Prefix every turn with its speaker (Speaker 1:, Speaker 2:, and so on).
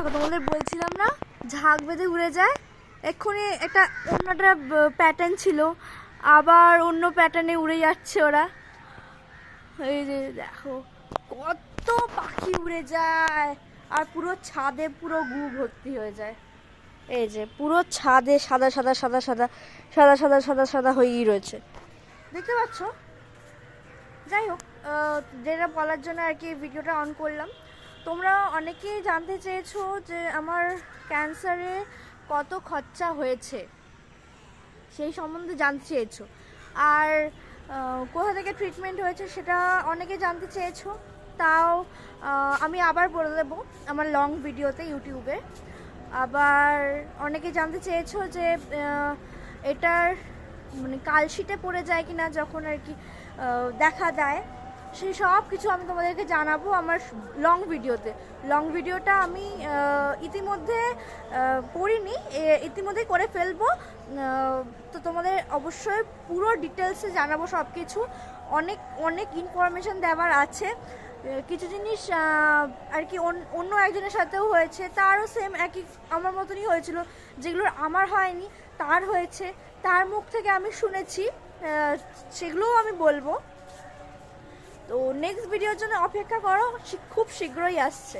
Speaker 1: দেখো তোমাদের বলছিলাম না ঝাঁক বেঁধে উড়ে যায়। এক্ষুনি একটা অন্যটা প্যাটার্ন ছিল, আবার অন্য প্যাটার্নে উড়ে যাচ্ছে ওরা। এই যে দেখো কত পাখি উড়ে যায়, আর পুরো ছাদে পুরো গু ভর্তি হয়ে যায়। এই যে পুরো ছাদে সাদা সাদা সাদা সাদা সাদা সাদা সাদা সাদা হয়েই রয়েছে, দেখতে পাচ্ছ? যাই হোক, যেটা বলার জন্য আর কি ভিডিওটা অন করলাম। তোমরা অনেকেই জানতে চেয়েছো যে আমার ক্যান্সারে কত খরচা হয়েছে, সেই সম্বন্ধে জানতে চেয়েছো। আর কোথা থেকে ট্রিটমেন্ট হয়েছে সেটা অনেকে জানতে চেয়েছো। তাও আমি আবার বলে দেবো আমার লং ভিডিওতে ইউটিউবে। আবার অনেকে জানতে চেয়েছো যে এটার মানে কালশিটে পড়ে যায় কিনা যখন আর কি দেখা দেয়, সেই সব কিছু আমি তোমাদেরকে জানাবো আমার লং ভিডিওতে। লং ভিডিওটা আমি ইতিমধ্যে করিনি, ইতিমধ্যে করে ফেলবো। তো তোমাদের অবশ্যই পুরো ডিটেলসে জানাবো সব কিছু। অনেক অনেক ইনফরমেশান দেওয়ার আছে। কিছু জিনিস আর কি অন্য একজনের সাথেও হয়েছে, তারও সেম একই আমার মতনই হয়েছিল, যেগুলো আমার হয়নি তার হয়েছে, তার মুখ থেকে আমি শুনেছি, সেগুলোও আমি বলবো। তো নেক্সট ভিডিওর জন্য অপেক্ষা করো, খুব শীঘ্রই আসছে।